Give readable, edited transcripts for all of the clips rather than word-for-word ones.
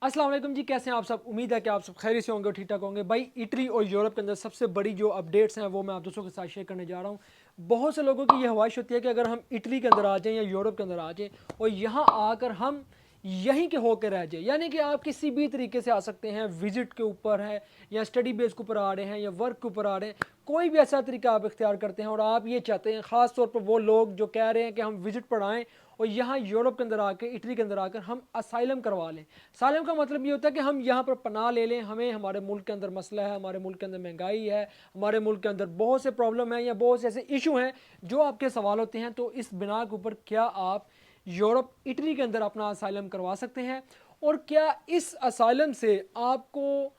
अस्सलाम वालेकुम जी, कैसे हैं आप सब। उम्मीद है कि आप सब खैरियत से होंगे और ठीक ठाक होंगे। भाई, इटली और यूरोप के अंदर सबसे बड़ी जो अपडेट्स हैं वो मैं आप दोस्तों के साथ शेयर करने जा रहा हूँ। बहुत से लोगों की ये ख्वाहिश होती है कि अगर हम इटली के अंदर आ जाएं या यूरोप के अंदर आ जाएं और यहाँ आकर हम यहीं के होकर रह जाए, यानी कि आप किसी भी तरीके से आ सकते हैं, विजिट के ऊपर है या स्टडी बेस के ऊपर आ रहे हैं या वर्क के ऊपर आ रहे हैं, कोई भी ऐसा तरीका आप इख्तियार करते हैं और आप ये चाहते हैं, ख़ास तौर पर वो लोग जो कह रहे हैं कि हम विजिट पर आएँ और यहाँ यूरोप के अंदर आकर, इटली के अंदर आकर हम असाइलम करवा लें। असाइलम का मतलब ये होता है कि हम यहाँ पर पनाह ले लें। हमें हमारे मुल्क के अंदर मसला है, हमारे मुल्क के अंदर महंगाई है, हमारे मुल्क के अंदर बहुत से प्रॉब्लम है या बहुत से ऐसे इशू हैं जो आपके सवाल होते हैं, तो इस बिना के ऊपर क्या आप यूरोप इटली के अंदर अपना असाइलम करवा सकते हैं और क्या इस असाइलम से आपको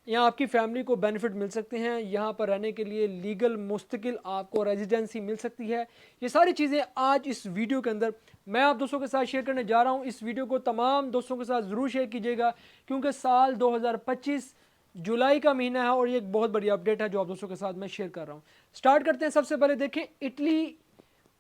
या आपकी फैमिली को बेनिफिट मिल सकते हैं, यहाँ पर रहने के लिए लीगल मुस्तकिल आपको रेजिडेंसी मिल सकती है। ये सारी चीज़ें आज इस वीडियो के अंदर मैं आप दोस्तों के साथ शेयर करने जा रहा हूँ। इस वीडियो को तमाम दोस्तों के साथ ज़रूर शेयर कीजिएगा क्योंकि साल 2025 जुलाई का महीना है और ये एक बहुत बड़ी अपडेट है जो आप दोस्तों के साथ मैं शेयर कर रहा हूँ। स्टार्ट करते हैं। सबसे पहले देखें, इटली,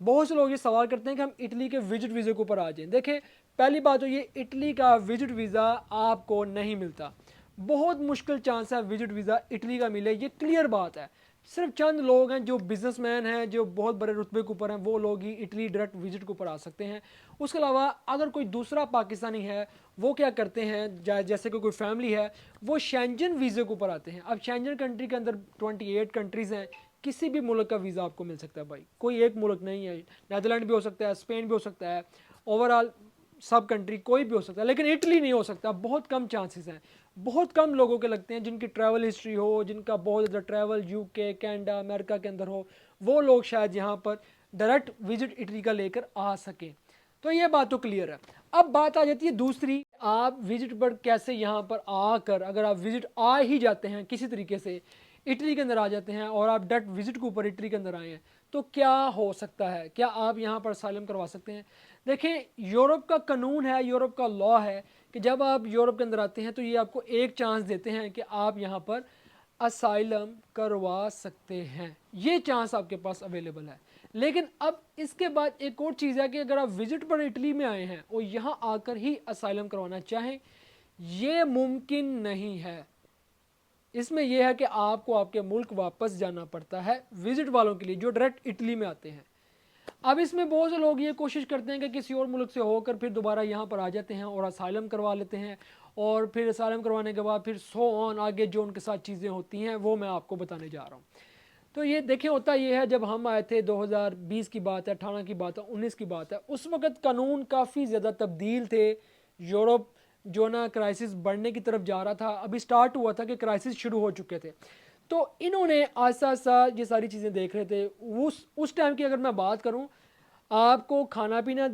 बहुत से लोग ये सवाल करते हैं कि हम इटली के विजिट वीज़े के ऊपर आ जाएं। देखें, पहली बात तो ये, इटली का विजिट वीज़ा आपको नहीं मिलता। बहुत मुश्किल चांस है विजिट वीज़ा इटली का मिले, ये क्लियर बात है। सिर्फ चंद लोग हैं जो बिजनेसमैन हैं, जो बहुत बड़े रुतबे के ऊपर हैं, वो लोग ही इटली डायरेक्ट विजिट के ऊपर आ सकते हैं। उसके अलावा अगर कोई दूसरा पाकिस्तानी है, वो क्या करते हैं, जैसे कि कोई फैमिली है, वो शेंजन वीज़े के ऊपर आते हैं। अब शेंजन कंट्री के अंदर 28 कंट्रीज़ हैं, किसी भी मुल्क का वीज़ा आपको मिल सकता है भाई, कोई एक मुल्क नहीं है। नैदरलैंड भी हो सकता है, स्पेन भी हो सकता है, ओवरऑल सब कंट्री कोई भी हो सकता है, लेकिन इटली नहीं हो सकता। बहुत कम चांसेस हैं, बहुत कम लोगों के लगते हैं जिनकी ट्रैवल हिस्ट्री हो, जिनका बहुत ज़्यादा ट्रैवल यूके, कनाडा, अमेरिका के अंदर हो, वो लोग शायद यहाँ पर डायरेक्ट विजिट इटली का लेकर आ सकें। तो ये बात तो क्लियर है। अब बात आ जाती है दूसरी, आप विजिट पर कैसे यहाँ पर आकर, अगर आप विजिट आ ही जाते हैं किसी तरीके से, इटली के अंदर आ जाते हैं और आप डायरेक्ट विजिट के ऊपर इटली के अंदर आए हैं, तो क्या हो सकता है, क्या आप यहाँ पर असाइलम करवा सकते हैं। देखें, यूरोप का कानून है, यूरोप का लॉ है कि जब आप यूरोप के अंदर आते हैं तो ये आपको एक चांस देते हैं कि आप यहाँ पर असाइलम करवा सकते हैं। ये चांस आपके पास अवेलेबल है। लेकिन अब इसके बाद एक और चीज़ है कि अगर आप विजिट पर इटली में आए हैं और यहाँ आकर ही असाइलम करवाना चाहें, ये मुमकिन नहीं है। इसमें यह है कि आपको आपके मुल्क वापस जाना पड़ता है विजिट वालों के लिए जो डायरेक्ट इटली में आते हैं। अब इसमें बहुत से लोग ये कोशिश करते हैं कि किसी और मुल्क से होकर फिर दोबारा यहाँ पर आ जाते हैं और असाइलम करवा लेते हैं, और फिर असाइलम करवाने के बाद फिर सो ऑन आगे जो उनके साथ चीज़ें होती हैं वो मैं आपको बताने जा रहा हूँ। तो ये देखें, होता ये है, जब हम आए थे 2020 की बात है, 18 की बात है, 19 की बात है, उस वक़्त कानून काफ़ी ज़्यादा तब्दील थे। यूरोप जो ना क्राइसिस बढ़ने की तरफ जा रहा था, अभी स्टार्ट हुआ था कि क्राइसिस शुरू हो चुके थे। तो इन्होंने आस्ता आस्ता ये सारी चीज़ें देख रहे थे। उस टाइम की अगर मैं बात करूँ, आपको खाना पीना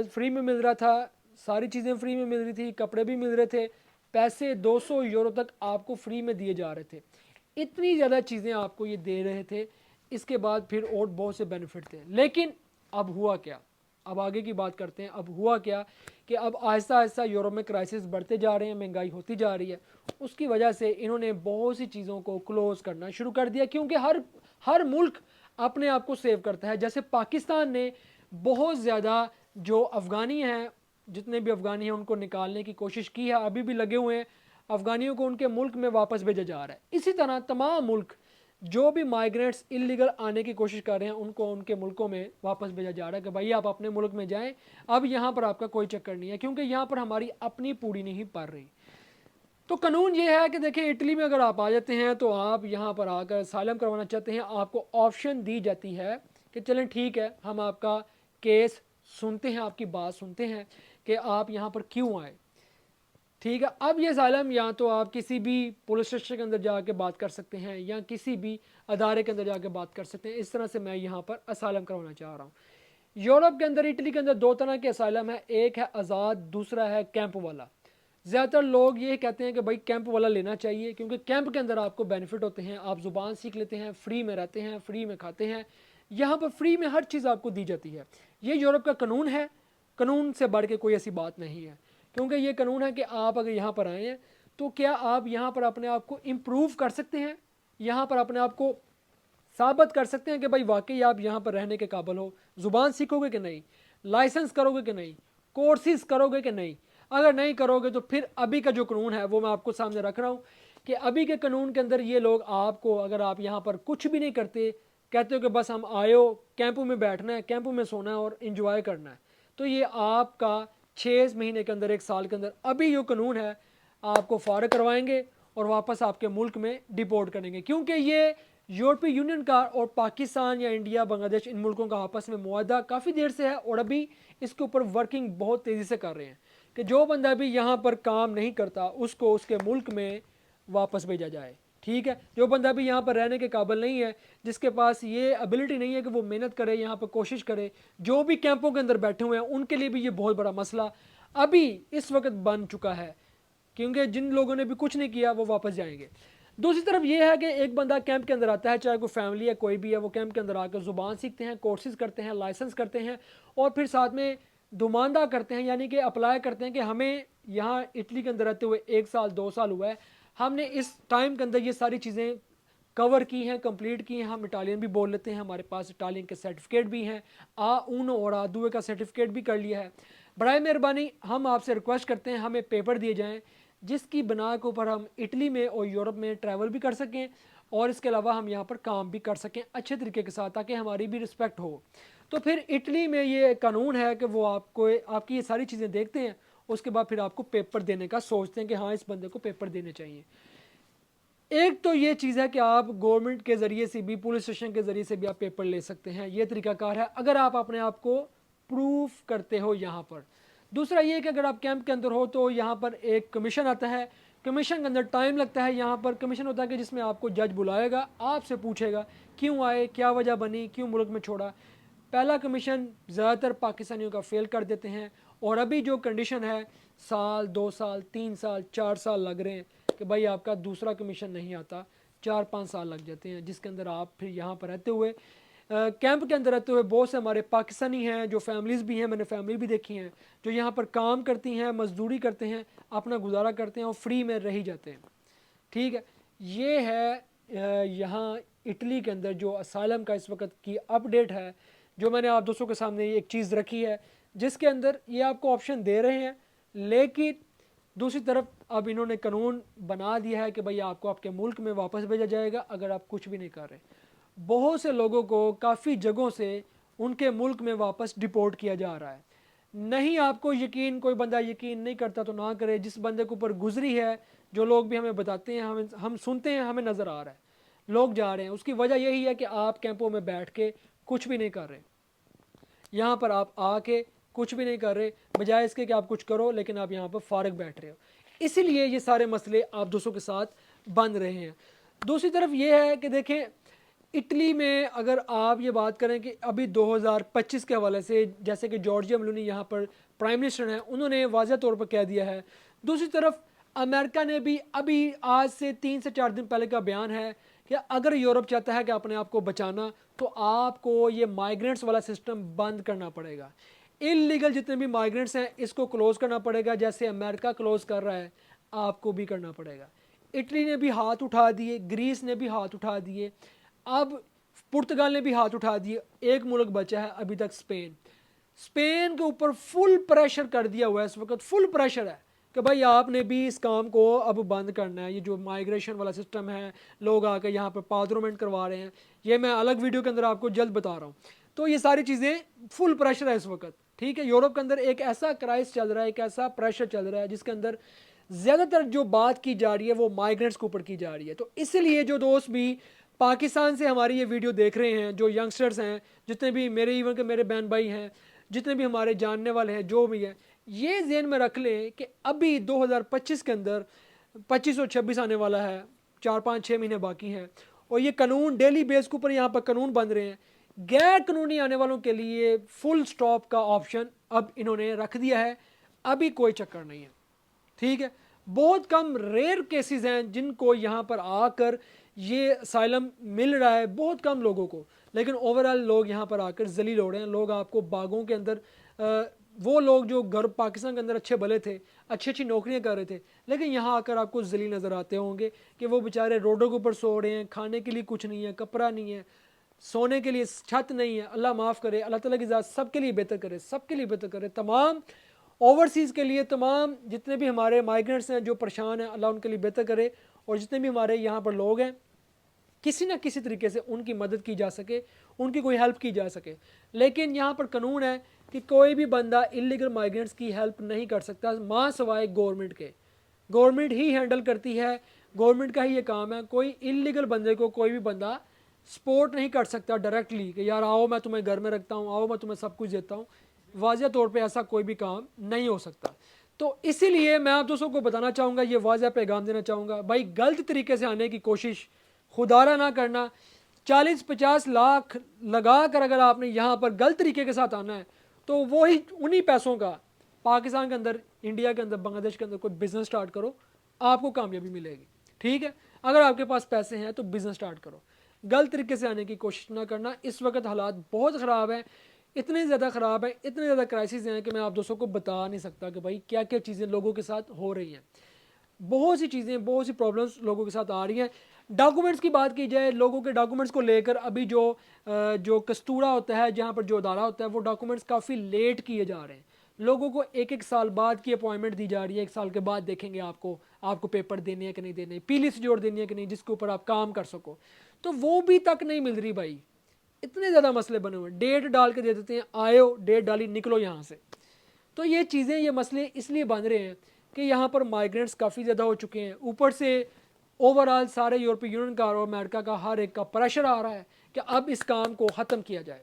फ्री में मिल रहा था, सारी चीज़ें फ्री में मिल रही थी, कपड़े भी मिल रहे थे, पैसे 200 यूरो तक आपको फ्री में दिए जा रहे थे। इतनी ज़्यादा चीज़ें आपको ये दे रहे थे। इसके बाद फिर और बहुत से बेनिफिट थे। लेकिन अब हुआ क्या, अब आगे की बात करते हैं। अब हुआ क्या कि अब आहिस्ता आहिस्ता यूरोप में क्राइसिस बढ़ते जा रहे हैं, महंगाई होती जा रही है। उसकी वजह से इन्होंने बहुत सी चीज़ों को क्लोज़ करना शुरू कर दिया, क्योंकि हर मुल्क अपने आप को सेव करता है। जैसे पाकिस्तान ने बहुत ज़्यादा जो अफ़गानी हैं, जितने भी अफ़गानी हैं, उनको निकालने की कोशिश की है, अभी भी लगे हुए हैं। अफ़गानियों को उनके मुल्क में वापस भेजा जा रहा है। इसी तरह तमाम मुल्क जो भी माइग्रेंट्स इलीगल आने की कोशिश कर रहे हैं, उनको उनके मुल्कों में वापस भेजा जा रहा है कि भाई आप अपने मुल्क में जाएं, अब यहाँ पर आपका कोई चक्कर नहीं है, क्योंकि यहाँ पर हमारी अपनी पूरी नहीं पड़ रही। तो कानून ये है कि देखिए, इटली में अगर आप आ जाते हैं तो आप यहाँ पर आकर असाइलम करवाना चाहते हैं, आपको ऑप्शन दी जाती है कि चलें ठीक है, हम आपका केस सुनते हैं, आपकी बात सुनते हैं कि आप यहाँ पर क्यों आए। ठीक है, अब ये असाइलम या तो आप किसी भी पुलिस स्टेशन के अंदर जाके बात कर सकते हैं या किसी भी अदारे के अंदर जाके बात कर सकते हैं। इस तरह से मैं यहाँ पर असाइलम करवाना चाह रहा हूँ। यूरोप के अंदर, इटली के अंदर दो तरह के असाइलम है, एक है आज़ाद, दूसरा है कैंप वाला। ज़्यादातर लोग ये कहते हैं कि भाई कैंप वाला लेना चाहिए, क्योंकि कैंप के अंदर आपको बेनिफिट होते हैं, आप ज़ुबान सीख लेते हैं, फ्री में रहते हैं, फ्री में खाते हैं, यहाँ पर फ्री में हर चीज़ आपको दी जाती है। ये यूरोप का कानून है, कानून से बढ़ के कोई ऐसी बात नहीं है। क्योंकि ये कानून है कि आप अगर यहाँ पर आए हैं तो क्या आप यहाँ पर अपने आप को इम्प्रूव कर सकते हैं, यहाँ पर अपने आप को साबित कर सकते हैं कि भाई वाकई आप यहाँ पर रहने के काबिल हो। ज़ुबान सीखोगे कि नहीं, लाइसेंस करोगे कि नहीं, कोर्सेज करोगे कि नहीं। अगर नहीं करोगे तो फिर अभी का जो कानून है वो मैं आपको सामने रख रहा हूँ कि अभी के कानून के अंदर ये लोग आपको, अगर आप यहाँ पर कुछ भी नहीं करते, कहते हो कि बस हम आयो कैंपों में बैठना है, कैंपों में सोना है और इंजॉय करना है, तो ये आपका 6 महीने के अंदर, 1 साल के अंदर अभी जो कानून है आपको फारग करवाएंगे और वापस आपके मुल्क में डिपोर्ट करेंगे। क्योंकि ये यूरोपीय यूनियन का और पाकिस्तान या इंडिया, बांग्लादेश, इन मुल्कों का आपस में मुआहदा काफ़ी देर से है और अभी इसके ऊपर वर्किंग बहुत तेज़ी से कर रहे हैं कि जो बंदा भी यहाँ पर काम नहीं करता उसको उसके मुल्क में वापस भेजा जाए। ठीक है, जो बंदा भी यहाँ पर रहने के काबिल नहीं है, जिसके पास ये एबिलिटी नहीं है कि वो मेहनत करे, यहाँ पर कोशिश करे, जो भी कैंपों के अंदर बैठे हुए हैं उनके लिए भी ये बहुत बड़ा मसला अभी इस वक्त बन चुका है, क्योंकि जिन लोगों ने भी कुछ नहीं किया वो वापस जाएंगे। दूसरी तरफ ये है कि एक बंदा कैंप के अंदर आता है, चाहे कोई फैमिली है कोई भी है, वो कैंप के अंदर आकर ज़ुबान सीखते हैं, कोर्सेज करते हैं, लाइसेंस करते हैं और फिर साथ में दुमानदा करते हैं, यानी कि अप्लाई करते हैं कि हमें यहाँ इटली के अंदर रहते हुए 1 साल 2 साल हुआ है, हमने इस टाइम के अंदर ये सारी चीज़ें कवर की हैं, कंप्लीट की हैं, हम इटालियन भी बोल लेते हैं, हमारे पास इटालियन के सर्टिफिकेट भी हैं, आ उनो और आ दुए का सर्टिफिकेट भी कर लिया है। बराए मेहरबानी हम आपसे रिक्वेस्ट करते हैं हमें पेपर दिए जाएँ जिसकी बना के ऊपर हम इटली में और यूरोप में ट्रैवल भी कर सकें और इसके अलावा हम यहाँ पर काम भी कर सकें अच्छे तरीके के साथ, ताकि हमारी भी रिस्पेक्ट हो। तो फिर इटली में ये कानून है कि वो आपको आपकी ये सारी चीज़ें देखते हैं, उसके बाद फिर आपको पेपर देने का सोचते हैं कि हाँ इस बंदे को पेपर देने चाहिए। एक तो ये चीज़ है कि आप गवर्नमेंट के ज़रिए से भी, पुलिस स्टेशन के ज़रिए से भी आप पेपर ले सकते हैं, ये तरीकाकार है अगर आप अपने आप को प्रूफ करते हो यहाँ पर। दूसरा ये कि अगर आप कैंप के अंदर हो तो यहाँ पर एक कमीशन आता है, कमीशन के अंदर टाइम लगता है। यहाँ पर कमीशन होता है कि जिसमें आपको जज बुलाएगा, आपसे पूछेगा क्यों आए, क्या वजह बनी, क्यों मुल्क में छोड़ा। पहला कमीशन ज़्यादातर पाकिस्तानियों का फेल कर देते हैं और अभी जो कंडीशन है 1 साल 2 साल 3 साल 4 साल लग रहे हैं कि भाई आपका दूसरा कमीशन नहीं आता, 4-5 साल लग जाते हैं, जिसके अंदर आप फिर यहाँ पर रहते हुए कैंप के अंदर रहते हुए बहुत से हमारे पाकिस्तानी हैं जो फैमिलीज़ भी हैं, मैंने फैमिली भी देखी हैं जो यहाँ पर काम करती हैं, मजदूरी करते हैं, अपना गुजारा करते हैं और फ्री में रह जाते हैं। ठीक है, ये है यहाँ इटली के अंदर जो असाइलम का इस वक्त की अपडेट है, जो मैंने आप दोस्तों के सामने एक चीज़ रखी है जिसके अंदर ये आपको ऑप्शन दे रहे हैं, लेकिन दूसरी तरफ अब इन्होंने कानून बना दिया है कि भाई आपको आपके मुल्क में वापस भेजा जाएगा अगर आप कुछ भी नहीं कर रहे। बहुत से लोगों को काफ़ी जगहों से उनके मुल्क में वापस डिपोर्ट किया जा रहा है। नहीं आपको यकीन, कोई बंदा यकीन नहीं करता तो ना करे, जिस बंदे के ऊपर गुजरी है, जो लोग भी हमें बताते हैं, हम सुनते हैं, हमें नज़र आ रहा है लोग जा रहे हैं, उसकी वजह यही है कि आप कैंपों में बैठ के कुछ भी नहीं कर रहे, यहाँ पर आप आके कुछ भी नहीं कर रहे, बजाय इसके कि आप कुछ करो लेकिन आप यहाँ पर फारग बैठ रहे हो। इसीलिए ये सारे मसले आप दोस्तों के साथ बन रहे हैं। दूसरी तरफ ये है कि देखें इटली में अगर आप ये बात करें कि अभी 2025 के हवाले से, जैसे कि जॉर्जिया मेलोनी यहाँ पर प्राइम मिनिस्टर हैं, उन्होंने वाज़ह तौर पर कह दिया है। दूसरी तरफ अमेरिका ने भी अभी आज से 3 से 4 दिन पहले का बयान है कि अगर यूरोप चाहता है कि अपने आप को बचाना तो आपको ये माइग्रेंट्स वाला सिस्टम बंद करना पड़ेगा। इलीगल जितने भी माइग्रेंट्स हैं इसको क्लोज़ करना पड़ेगा, जैसे अमेरिका क्लोज़ कर रहा है आपको भी करना पड़ेगा। इटली ने भी हाथ उठा दिए, ग्रीस ने भी हाथ उठा दिए, अब पुर्तगाल ने भी हाथ उठा दिए, एक मुल्क बचा है अभी तक स्पेन। स्पेन के ऊपर फुल प्रेशर कर दिया हुआ है, इस वक्त फुल प्रेशर है कि भाई आपने भी इस काम को अब बंद करना है। ये जो माइग्रेशन वाला सिस्टम है, लोग आकर यहाँ पर पार्लियामेंट करवा रहे हैं, ये मैं अलग वीडियो के अंदर आपको जल्द बता रहा हूँ। तो ये सारी चीज़ें फुल प्रेशर है इस वक्त। ठीक है, यूरोप के अंदर एक ऐसा क्राइसिस चल रहा है, एक ऐसा प्रेशर चल रहा है जिसके अंदर ज़्यादातर जो बात की जा रही है वो माइग्रेंट्स के ऊपर की जा रही है। तो इसलिए जो दोस्त भी पाकिस्तान से हमारी ये वीडियो देख रहे हैं, जो यंगस्टर्स हैं, जितने भी मेरे इवन के मेरे बहन भाई हैं, जितने भी हमारे जानने वाले हैं, जो भी हैं, ये ज़हन में रख लें कि अभी 2025 के अंदर 25 और 26 आने वाला है, 4-5-6 महीने बाकी हैं और ये कानून डेली बेस के ऊपर यहाँ पर कानून बन रहे हैं। गैर कानूनी आने वालों के लिए फुल स्टॉप का ऑप्शन अब इन्होंने रख दिया है, अभी कोई चक्कर नहीं है। ठीक है, बहुत कम रेयर केसेस हैं जिनको यहाँ पर आकर ये असाइलम मिल रहा है, बहुत कम लोगों को, लेकिन ओवरऑल लोग यहाँ पर आकर जलील हो रहे हैं। लोग आपको बागों के अंदर वो लोग जो घर पाकिस्तान के अंदर अच्छे भले थे, अच्छी अच्छी नौकरियाँ कर रहे थे, लेकिन यहाँ आकर आपको जलील नज़र आते होंगे कि वो बेचारे रोडों के ऊपर सो रहे हैं, खाने के लिए कुछ नहीं है, कपड़ा नहीं है, सोने के लिए छत नहीं है। अल्लाह माफ़ करे, अल्लाह ताला की ज़ात सबके लिए बेहतर करे, सबके लिए बेहतर करे। तमाम ओवरसीज़ के लिए तमाम जितने भी हमारे माइग्रेंट्स हैं जो परेशान हैं, अल्लाह उनके लिए बेहतर करे, और जितने भी हमारे यहाँ पर लोग हैं किसी ना किसी तरीके से उनकी मदद की जा सके, उनकी कोई हेल्प की जा सके। लेकिन यहाँ पर कानून है कि कोई भी बंदा इलीगल माइग्रेंट्स की हेल्प नहीं कर सकता माँ सवाए गवर्नमेंट के। गवर्नमेंट ही हैंडल करती है, गवर्नमेंट का ही ये काम है। कोई इलीगल बंदे को कोई भी बंदा सपोर्ट नहीं कर सकता डायरेक्टली कि यार आओ मैं तुम्हें घर में रखता हूँ, आओ मैं तुम्हें सब कुछ देता हूँ। वाज़ह तौर पे ऐसा कोई भी काम नहीं हो सकता। तो इसीलिए मैं आप दोस्तों को बताना चाहूँगा, ये वाज़ह पैगाम देना चाहूँगा, भाई गलत तरीके से आने की कोशिश खुदारा ना करना। 40-50 लाख लगा कर अगर आपने यहाँ पर गलत तरीके के साथ आना है तो वही उन्हीं पैसों का पाकिस्तान के अंदर, इंडिया के अंदर, बांग्लादेश के अंदर कोई बिज़नेस स्टार्ट करो, आपको कामयाबी मिलेगी। ठीक है, अगर आपके पास पैसे हैं तो बिज़नेस स्टार्ट करो, गलत तरीके से आने की कोशिश ना करना। इस वक्त हालात बहुत ख़राब हैं, इतने ज़्यादा ख़राब हैं, इतने ज़्यादा क्राइसिस हैं कि मैं आप दोस्तों को बता नहीं सकता कि भाई क्या क्या चीज़ें लोगों के साथ हो रही हैं। बहुत सी चीज़ें, बहुत सी प्रॉब्लम्स लोगों के साथ आ रही हैं। डॉक्यूमेंट्स की बात की जाए, लोगों के डॉक्यूमेंट्स को लेकर अभी जो कस्तूरा होता है, जहाँ पर जो अदारा होता है, वो डॉक्यूमेंट्स काफ़ी लेट किए जा रहे हैं। लोगों को एक एक साल बाद की अपॉइंटमेंट दी जा रही है, 1 साल के बाद देखेंगे आपको पेपर देने हैं कि नहीं देने, पीली से जोड़ देनी है कि नहीं, जिसके ऊपर आप काम कर सको, तो वो भी तक नहीं मिल रही भाई। इतने ज़्यादा मसले बने हुए हैं, डेट डाल के दे देते हैं, आयो डेट डाली निकलो यहाँ से। तो ये चीज़ें, ये मसले इसलिए बन रहे हैं कि यहाँ पर माइग्रेंट्स काफ़ी ज़्यादा हो चुके हैं, ऊपर से ओवरऑल सारे यूरोपीय यूनियन का और अमेरिका का हर एक का प्रेशर आ रहा है कि अब इस काम को ख़त्म किया जाए।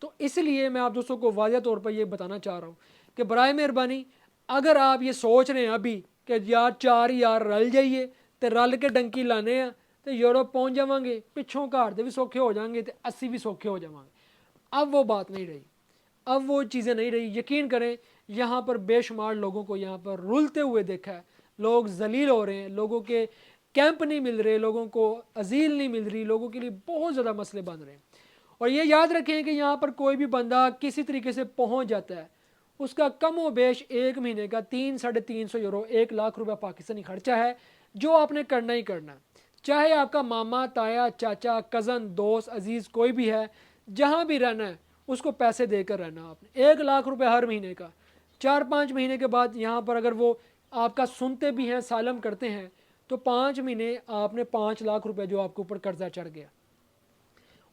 तो इसलिए मैं आप दोस्तों को वाज़ह तौर पर ये बताना चाह रहा हूँ कि बराए मेहरबानी, अगर आप ये सोच रहे हैं अभी कि यार 4 यार रल जाइए तो रल के डंकी लाने हैं तो यूरोप पहुँच जावांगे, पिछों घर दे भी सौखे हो जाएंगे तो अस्सी भी सौखे हो जावांगे, अब वो बात नहीं रही, अब वो चीज़ें नहीं रही। यकीन करें, यहाँ पर बेशुमार लोगों को यहाँ पर रुलते हुए देखा है, लोग जलील हो रहे हैं, लोगों के कैंप नहीं मिल रहे, लोगों को अजील नहीं मिल रही, लोगों के लिए बहुत ज़्यादा मसले बन रहे हैं। और ये याद रखें कि यहाँ पर कोई भी बंदा किसी तरीके से पहुँच जाता है, उसका कम व बेश 1 महीने का 300-350 यूरो, 1 लाख रुपया पाकिस्तानी खर्चा है, जो आपने करना ही करना। चाहे आपका मामा, ताया, चाचा, कज़न, दोस्त, अजीज़ कोई भी है, जहाँ भी रहना है उसको पैसे देकर रहना आपने। 1 लाख रुपए हर महीने का। 4-5 महीने के बाद यहाँ पर अगर वो आपका सुनते भी हैं, सालम करते हैं, तो 5 महीने आपने 5 लाख रुपए जो आपके ऊपर कर्जा चढ़ गया,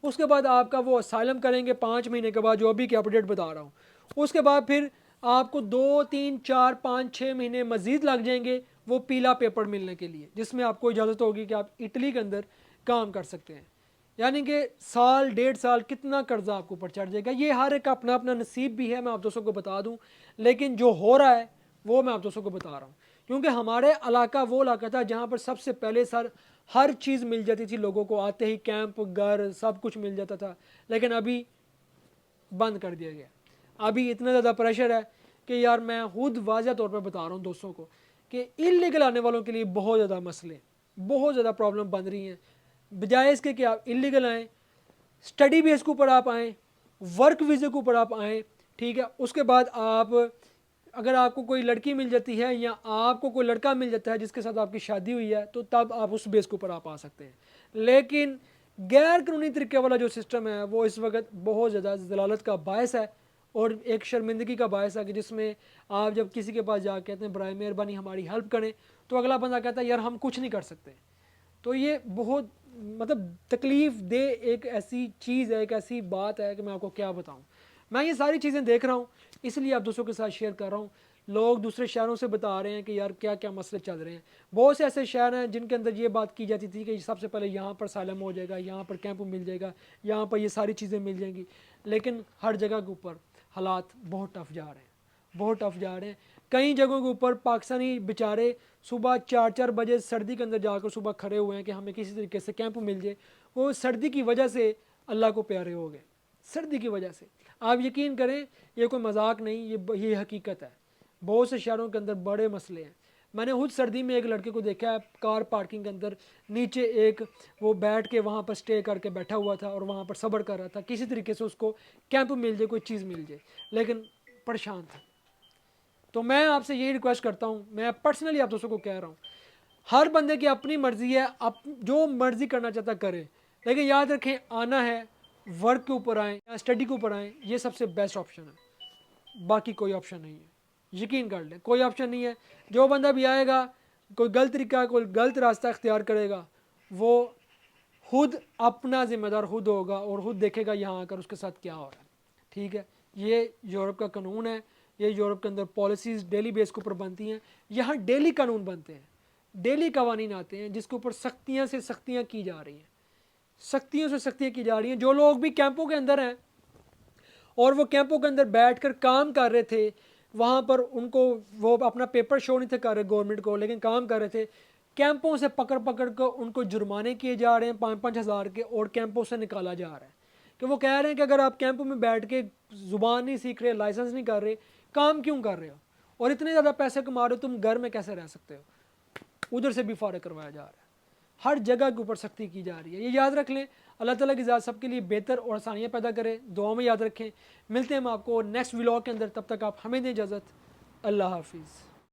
उसके बाद आपका वो असाइलम करेंगे 5 महीने के बाद, जो अभी की अपडेट बता रहा हूँ। उसके बाद फिर आपको 2, 3, 4, 5, 6 महीने मज़ीद लग जाएंगे वो पीला पेपर मिलने के लिए, जिसमें आपको इजाज़त होगी कि आप इटली के अंदर काम कर सकते हैं। यानी कि साल 1.5 साल कितना कर्जा आपको ऊपर चढ़ जाएगा। ये हर एक अपना अपना नसीब भी है, मैं आप दोस्तों को बता दूं, लेकिन जो हो रहा है वो मैं आप दोस्तों को बता रहा हूँ। क्योंकि हमारे इलाका वो इलाका था जहाँ पर सबसे पहले हर चीज़ मिल जाती थी लोगों को, आते ही कैंप, घर, सब कुछ मिल जाता था। लेकिन अभी बंद कर दिया गया। अभी इतना ज़्यादा प्रेशर है कि यार मैं खुद वाज़ह तौर पर बता रहा हूँ दोस्तों को कि इलीगल आने वालों के लिए बहुत ज़्यादा मसले, बहुत ज़्यादा प्रॉब्लम बन रही हैं। बजाय इसके कि आप इलीगल आएँ, स्टडी बेस के ऊपर आप आएँ, वर्क वीज़े के ऊपर आप आएँ, ठीक है, उसके बाद आप, अगर आपको कोई लड़की मिल जाती है या आपको कोई लड़का मिल जाता है जिसके साथ आपकी शादी हुई है, तो तब आप उस बेस के ऊपर आप आ सकते हैं। लेकिन गैर कानूनी तरीके वाला जो सिस्टम है वो इस वक्त बहुत ज़्यादा जलालत का बायस है और एक शर्मिंदगी का बायस है कि जिसमें आप जब किसी के पास जा कहते हैं बराए मेहरबानी हमारी हेल्प करें, तो अगला बंदा कहता है यार हम कुछ नहीं कर सकते। तो ये बहुत मतलब तकलीफ़ दे एक ऐसी चीज़ है, एक ऐसी बात है कि मैं आपको क्या बताऊँ। मैं ये सारी चीज़ें देख रहा हूँ, इसलिए आप दोस्तों के साथ शेयर कर रहा हूँ। लोग दूसरे शहरों से बता रहे हैं कि यार क्या क्या मसले चल रहे हैं। बहुत से ऐसे शहर हैं जिनके अंदर ये बात की जाती थी कि सबसे पहले यहाँ पर सालम हो जाएगा, यहाँ पर कैंप मिल जाएगा, यहाँ पर ये सारी चीज़ें मिल जाएंगी। लेकिन हर जगह के ऊपर हालात बहुत टफ जा रहे हैं, बहुत टफ जा रहे हैं। कई जगहों के ऊपर पाकिस्तानी बेचारे सुबह 4-4 बजे सर्दी के अंदर जाकर सुबह खड़े हुए हैं कि हमें किसी तरीके से कैंप मिल जाए। वो सर्दी की वजह से अल्लाह को प्यारे हो गए, सर्दी की वजह से। आप यकीन करें, ये कोई मजाक नहीं, ये हकीकत है। बहुत से शहरों के अंदर बड़े मसले हैं। मैंने खुद सर्दी में एक लड़के को देखा है कार पार्किंग के अंदर, नीचे एक वो बैठ के वहाँ पर स्टे करके बैठा हुआ था और वहाँ पर सब्र कर रहा था किसी तरीके से उसको कैंप मिल जाए, कोई चीज़ मिल जाए, लेकिन परेशान था। तो मैं आपसे यही रिक्वेस्ट करता हूँ, मैं पर्सनली आप दोस्तों को कह रहा हूँ, हर बंदे की अपनी मर्ज़ी है, आप जो मर्ज़ी करना चाहता करे, लेकिन याद रखें आना है वर्क के ऊपर आएँ या स्टडी के ऊपर आएँ, ये सबसे बेस्ट ऑप्शन है, बाकी कोई ऑप्शन नहीं है। یقین کر لیں کوئی آپشن نہیں ہے. جو بندہ بھی آئے گا کوئی غلط طریقہ کوئی غلط راستہ اختیار کرے گا وہ خود اپنا ذمہ دار خود ہوگا اور خود دیکھے گا یہاں آ کر اس کے ساتھ کیا ہو رہا ہے. ٹھیک ہے, یہ یورپ کا قانون ہے, یہ یورپ کے اندر پالیسیز ڈیلی بیس کے اوپر بنتی ہیں. یہاں ڈیلی قانون بنتے ہیں, ڈیلی قوانین آتے ہیں جس کے اوپر سختیاں سے سختیاں کی جا رہی ہیں, سختیوں سے سختیاں کی جا رہی ہیں. جو لوگ بھی کیمپوں کے اندر ہیں اور وہ کیمپوں کے اندر بیٹھ کر کام کر رہے تھے, وہاں پر ان کو وہ اپنا پیپر شو نہیں تھے کر رہے گورنمنٹ کو, لیکن کام کر رہے تھے, کیمپوں سے پکڑ پکڑ کر ان کو جرمانے کیے جا رہے ہیں 5-5 ہزار کے, اور کیمپوں سے نکالا جا رہا ہے کہ وہ کہہ رہے ہیں کہ اگر آپ کیمپوں میں بیٹھ کے زبان نہیں سیکھ رہے, لائسنس نہیں کر رہے, کام کیوں کر رہے ہو, اور اتنے زیادہ پیسے کما رہے ہو, تم گھر میں کیسے رہ سکتے ہو. ادھر سے بھی فارغ کروایا جا رہا ہے, ہر جگہ کے اوپر سختی کی جا رہی ہے. یہ یاد رکھ لیں, اللہ تعالیٰ کی ذات سب کے لیے بہتر اور آسانیاں پیدا کرے, دعاؤں میں یاد رکھیں. ملتے ہیں ہم آپ کو نیکسٹ ولاگ کے اندر, تب تک آپ ہمیں دیں اجازت. اللہ حافظ.